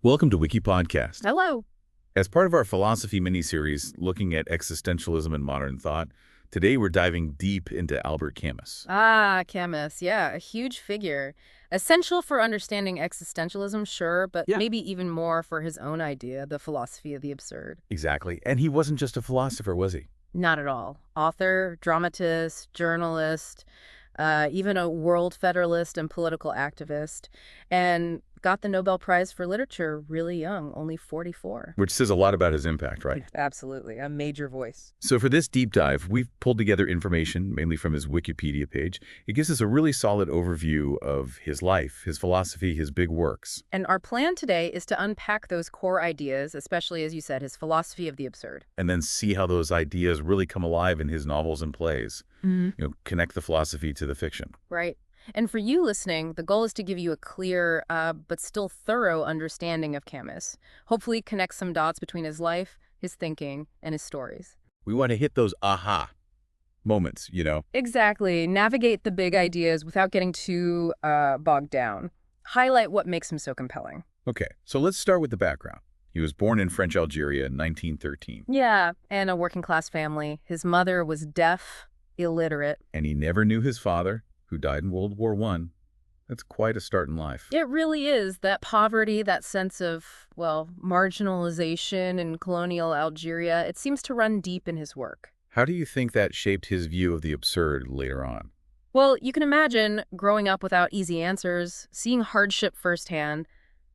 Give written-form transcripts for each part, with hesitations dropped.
Welcome to WikiPodcast. Hello. As part of our philosophy miniseries looking at existentialism and modern thought, today we're diving deep into Albert Camus. Camus. Yeah, a huge figure. Essential for understanding existentialism, sure, but Yeah. maybe even more for his own idea, the philosophy of the absurd. Exactly. And he wasn't just a philosopher, was he? Not at all. Author, dramatist, journalist, even a world federalist and political activist, and got the Nobel Prize for Literature really young, only 44. Which says a lot about his impact, right? Absolutely, a major voice. So for this deep dive, we've pulled together information, mainly from his Wikipedia page. It gives us a really solid overview of his life, his philosophy, his big works. And our plan today is to unpack those core ideas, especially, as you said, his philosophy of the absurd. And then see how those ideas really come alive in his novels and plays. Connect the philosophy to the fiction. Right. And for you listening, the goal is to give you a clear, but still thorough understanding of Camus. Hopefully connect some dots between his life, his thinking, and his stories. We want to hit those aha moments, Exactly. Navigate the big ideas without getting too bogged down. Highlight what makes him so compelling. Okay, so let's start with the background. He was born in French Algeria in 1913. Yeah, and a working class family. His mother was deaf, illiterate. And he never knew his father, who died in World War I. That's quite a start in life. It really is. That poverty, that sense of, marginalization in colonial Algeria, it seems to run deep in his work. How do you think that shaped his view of the absurd later on? Well, you can imagine growing up without easy answers, seeing hardship firsthand.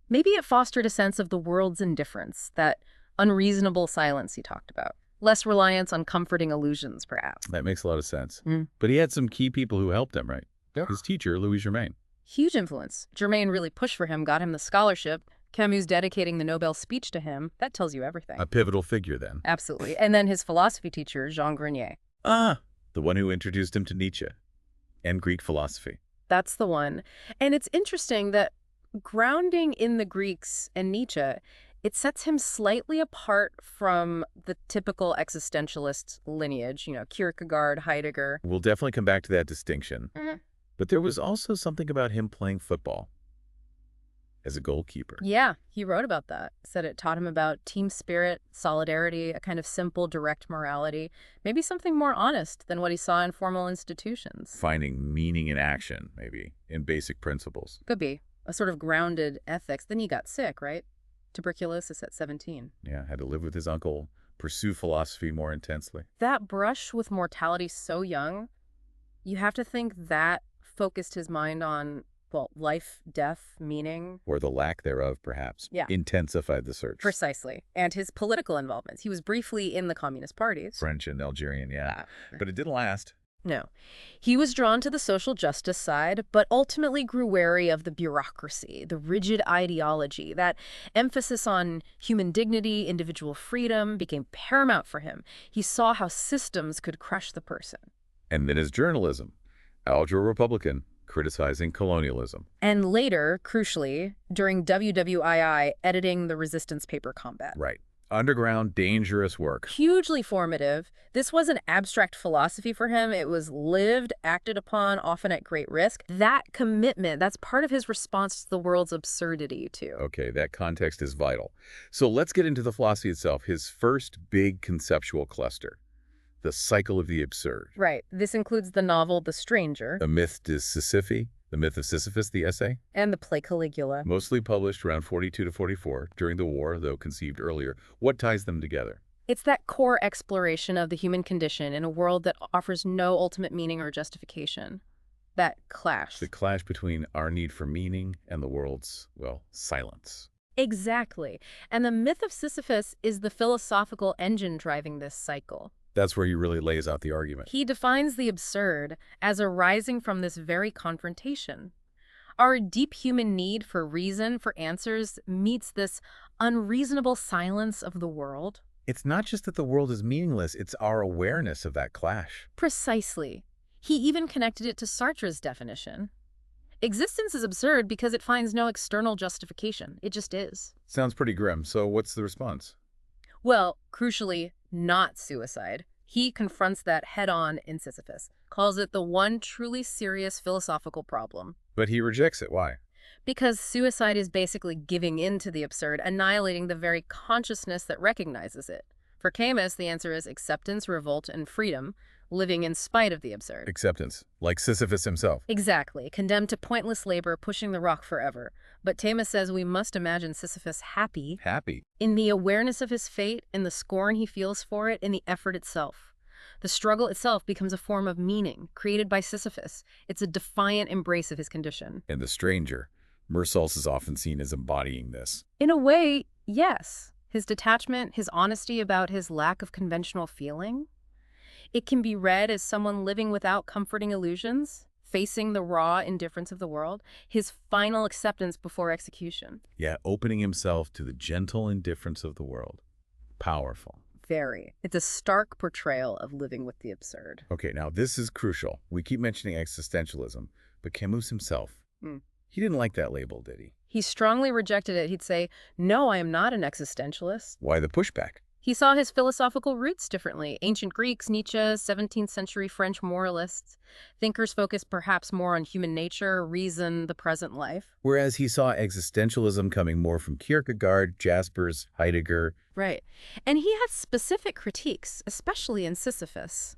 Maybe it fostered a sense of the world's indifference, that unreasonable silence he talked about. Less reliance on comforting illusions, perhaps. That makes a lot of sense. But he had some key people who helped him, right? Yeah. His teacher, Louis Germain. Huge influence. Germain really pushed for him, got him the scholarship. Camus dedicating the Nobel speech to him. That tells you everything. A pivotal figure, then. Absolutely. And then his philosophy teacher, Jean Grenier. The one who introduced him to Nietzsche and Greek philosophy. That's the one. And it's interesting that grounding in the Greeks and Nietzsche, it sets him slightly apart from the typical existentialist lineage, Kierkegaard, Heidegger. We'll definitely come back to that distinction. But there was also something about him playing football as a goalkeeper. Yeah, he wrote about that. Said it taught him about team spirit, solidarity, a kind of simple, direct morality, maybe something more honest than what he saw in formal institutions. Finding meaning in action, maybe, in basic principles. Could be. A sort of grounded ethics. Then he got sick, right? Tuberculosis at 17. Yeah, had to live with his uncle, pursue philosophy more intensely. That brush with mortality so young, you have to think that focused his mind on, life, death, meaning. Or the lack thereof, perhaps. Yeah. Intensified the search. Precisely. And his political involvements. He was briefly in the communist parties. French and Algerian, yeah. But it didn't last. No. He was drawn to the social justice side, but ultimately grew wary of the bureaucracy, the rigid ideology. That emphasis on human dignity, individual freedom became paramount for him. He saw how systems could crush the person. And then his journalism. Alger Republican, criticizing colonialism. And later, crucially, during WWII, editing the resistance paper Combat. Right. Underground, dangerous work. Hugely formative. This wasn't abstract philosophy for him. It was lived, acted upon, often at great risk. That commitment, that's part of his response to the world's absurdity, too. Okay, that context is vital. So let's get into the philosophy itself, his first big conceptual cluster, the cycle of the absurd. Right. This includes the novel The Stranger. A myth de Sisyphe, the myth of Sisyphus, the essay. And the play Caligula. Mostly published around 42 to 44, during the war, though conceived earlier. What ties them together? It's that core exploration of the human condition in a world that offers no ultimate meaning or justification. That clash. The clash between our need for meaning and the world's, silence. Exactly. And the myth of Sisyphus is the philosophical engine driving this cycle. That's where he really lays out the argument. He defines the absurd as arising from this very confrontation. Our deep human need for reason, for answers, meets this unreasonable silence of the world. It's not just that the world is meaningless, it's our awareness of that clash. Precisely. He even connected it to Sartre's definition. Existence is absurd because it finds no external justification. It just is. Sounds pretty grim. So what's the response? Well, crucially, not suicide. He confronts that head-on in Sisyphus, calls it the one truly serious philosophical problem. But he rejects it. Why? Because suicide is basically giving in to the absurd, annihilating the very consciousness that recognizes it. For Camus, the answer is acceptance, revolt, and freedom, living in spite of the absurd. Acceptance, like Sisyphus himself. Exactly, condemned to pointless labor, pushing the rock forever. But Camus says we must imagine Sisyphus happy Happy. in the awareness of his fate, in the scorn he feels for it, in the effort itself. The struggle itself becomes a form of meaning, created by Sisyphus. It's a defiant embrace of his condition. And the stranger. Mersalz is often seen as embodying this. In a way, yes. His detachment, his honesty about his lack of conventional feeling. It can be read as someone living without comforting illusions, facing the raw indifference of the world, his final acceptance before execution. Yeah, opening himself to the gentle indifference of the world. Powerful. Very. It's a stark portrayal of living with the absurd. Okay, now this is crucial. We keep mentioning existentialism, but Camus himself, he didn't like that label, did he? He strongly rejected it. He'd say, "No, I am not an existentialist." Why the pushback? He saw his philosophical roots differently. Ancient Greeks, Nietzsche, 17th century French moralists. Thinkers focused perhaps more on human nature, reason, the present life. Whereas he saw existentialism coming more from Kierkegaard, Jaspers, Heidegger. Right. And he had specific critiques, especially in Sisyphus.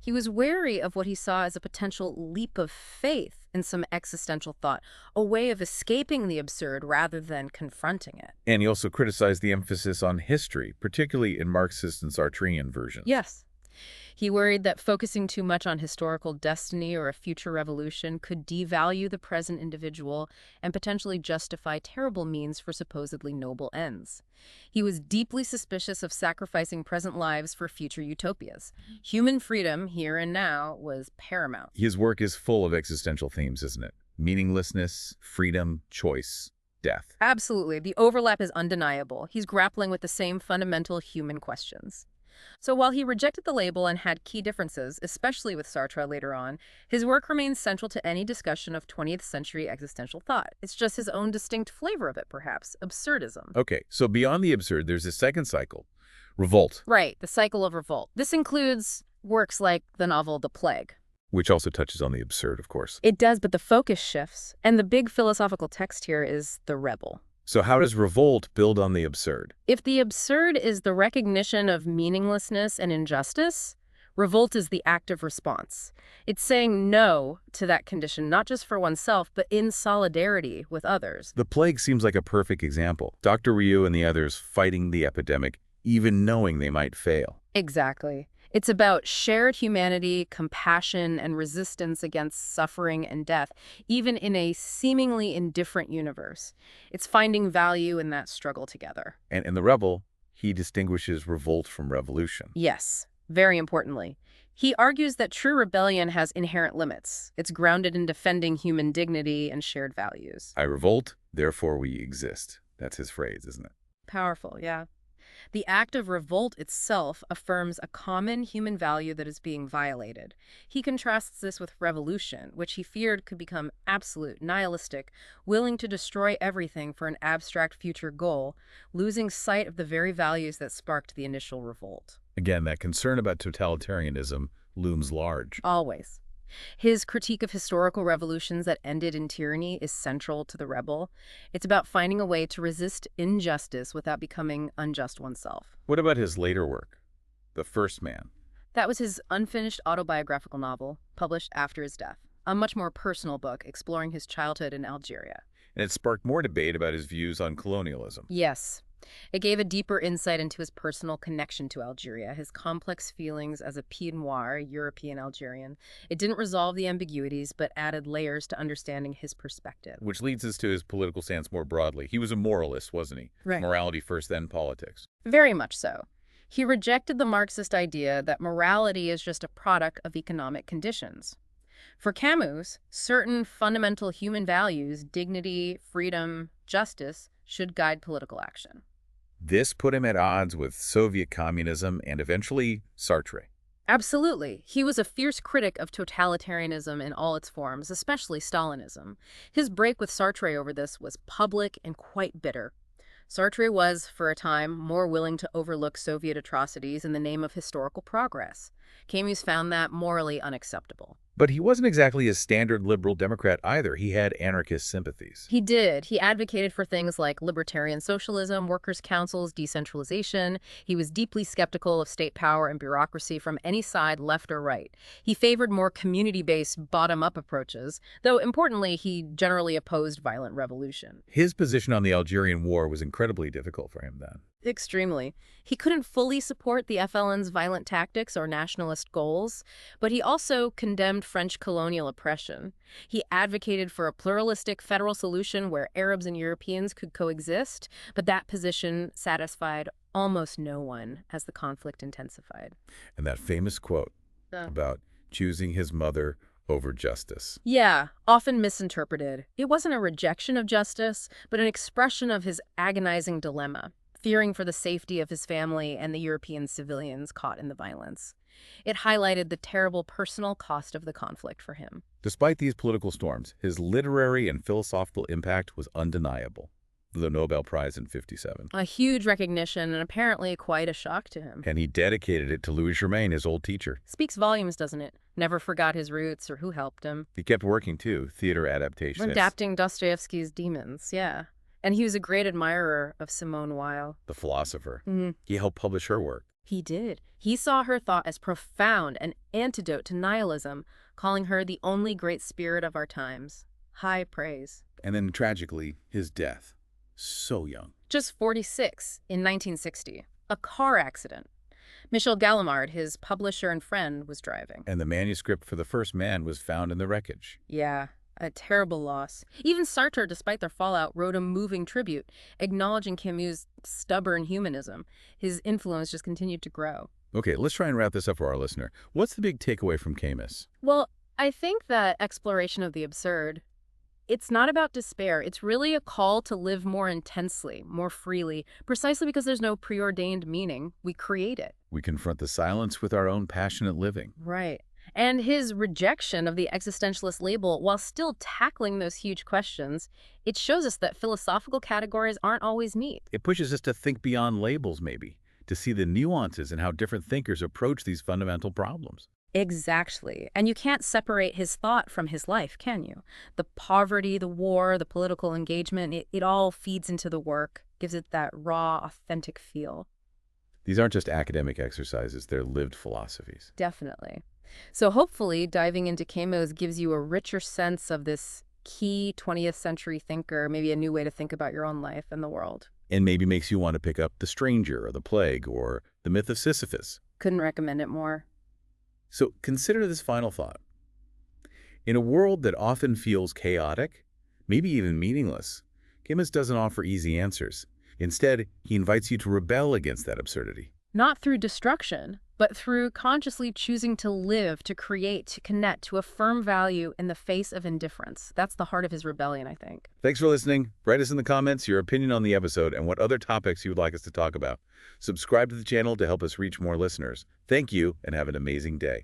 He was wary of what he saw as a potential leap of faith in some existential thought, a way of escaping the absurd rather than confronting it. And he also criticized the emphasis on history, particularly in Marxist and Sartrean versions. Yes. He worried that focusing too much on historical destiny or a future revolution could devalue the present individual and potentially justify terrible means for supposedly noble ends. He was deeply suspicious of sacrificing present lives for future utopias. Human freedom, here and now, was paramount. His work is full of existential themes, isn't it? Meaninglessness, freedom, choice, death. Absolutely. The overlap is undeniable. He's grappling with the same fundamental human questions. So while he rejected the label and had key differences, especially with Sartre later on, his work remains central to any discussion of 20th century existential thought. It's just his own distinct flavor of it, perhaps, absurdism. Okay, so beyond the absurd, there's a second cycle, revolt, Right, the cycle of revolt. This includes works like the novel The Plague. which also touches on the absurd, of course. It does, but the focus shifts, and the big philosophical text here is the rebel. So how does revolt build on the absurd? If the absurd is the recognition of meaninglessness and injustice, revolt is the active response. It's saying no to that condition, not just for oneself, but in solidarity with others. The plague seems like a perfect example. Dr. Ryu and the others fighting the epidemic, even knowing they might fail. Exactly. It's about shared humanity, compassion, and resistance against suffering and death, even in a seemingly indifferent universe. It's finding value in that struggle together. And in The Rebel, he distinguishes revolt from revolution. Yes, very importantly. He argues that true rebellion has inherent limits. It's grounded in defending human dignity and shared values. I revolt, therefore we exist. That's his phrase, isn't it? Powerful, yeah. The act of revolt itself affirms a common human value that is being violated. He contrasts this with revolution, which he feared could become absolute, nihilistic, willing to destroy everything for an abstract future goal, losing sight of the very values that sparked the initial revolt. Again, that concern about totalitarianism looms large. Always. His critique of historical revolutions that ended in tyranny is central to The Rebel. It's about finding a way to resist injustice without becoming unjust oneself. What about his later work, The First Man? That was his unfinished autobiographical novel, published after his death, a much more personal book exploring his childhood in Algeria. And it sparked more debate about his views on colonialism. Yes. It gave a deeper insight into his personal connection to Algeria, his complex feelings as a Pied Noir, European Algerian. It didn't resolve the ambiguities, but added layers to understanding his perspective. Which leads us to his political stance more broadly. He was a moralist, wasn't he? Right. Morality first, then politics. Very much so. He rejected the Marxist idea that morality is just a product of economic conditions. For Camus, certain fundamental human values, dignity, freedom, justice, should guide political action. This put him at odds with Soviet communism and eventually Sartre. Absolutely. He was a fierce critic of totalitarianism in all its forms, especially Stalinism. His break with Sartre over this was public and quite bitter. Sartre was, for a time, more willing to overlook Soviet atrocities in the name of historical progress. Camus found that morally unacceptable. But he wasn't exactly a standard liberal Democrat either. He had anarchist sympathies. He did. He advocated for things like libertarian socialism, workers' councils, decentralization. He was deeply skeptical of state power and bureaucracy from any side, left or right. He favored more community-based, bottom-up approaches, though importantly, he generally opposed violent revolution. His position on the Algerian War was incredibly difficult for him then. Extremely. He couldn't fully support the FLN's violent tactics or nationalist goals, but he also condemned French colonial oppression. He advocated for a pluralistic federal solution where Arabs and Europeans could coexist, but that position satisfied almost no one as the conflict intensified. And that famous quote about choosing his mother over justice. Yeah, often misinterpreted. It wasn't a rejection of justice, but an expression of his agonizing dilemma, fearing for the safety of his family and the European civilians caught in the violence. It highlighted the terrible personal cost of the conflict for him. Despite these political storms, his literary and philosophical impact was undeniable. The Nobel Prize in '57. A huge recognition and apparently quite a shock to him. And he dedicated it to Louis Germain, his old teacher. Speaks volumes, doesn't it? Never forgot his roots or who helped him. He kept working, too, theater adaptations. Adapting Dostoevsky's Demons, yeah. And he was a great admirer of Simone Weil. The philosopher. He helped publish her work. He did. He saw her thought as profound, an antidote to nihilism, calling her the only great spirit of our times. High praise. And then, tragically, his death. So young. Just 46 in 1960. A car accident. Michel Gallimard, his publisher and friend, was driving. And the manuscript for The First Man was found in the wreckage. Yeah, a terrible loss. Even Sartre, despite their fallout, wrote a moving tribute, acknowledging Camus' stubborn humanism. His influence just continued to grow. Okay, let's try and wrap this up for our listener. What's the big takeaway from Camus? Well, I think that exploration of the absurd, it's not about despair. It's really a call to live more intensely, more freely, precisely because there's no preordained meaning. We create it. We confront the silence with our own passionate living. Right. And his rejection of the existentialist label, while still tackling those huge questions, it shows us that philosophical categories aren't always neat. It pushes us to think beyond labels, maybe, to see the nuances in how different thinkers approach these fundamental problems. Exactly. And you can't separate his thought from his life, can you? The poverty, the war, the political engagement, it all feeds into the work, gives it that raw, authentic feel. These aren't just academic exercises, they're lived philosophies. Definitely. So hopefully diving into Camus gives you a richer sense of this key 20th century thinker, maybe a new way to think about your own life and the world. And maybe makes you want to pick up The Stranger or The Plague or The Myth of Sisyphus. Couldn't recommend it more. So consider this final thought. In a world that often feels chaotic, maybe even meaningless, Camus doesn't offer easy answers. Instead, he invites you to rebel against that absurdity. Not through destruction, but through consciously choosing to live, to create, to connect, to affirm value in the face of indifference. That's the heart of his rebellion, I think. Thanks for listening. Write us in the comments your opinion on the episode and what other topics you would like us to talk about. Subscribe to the channel to help us reach more listeners. Thank you, and have an amazing day.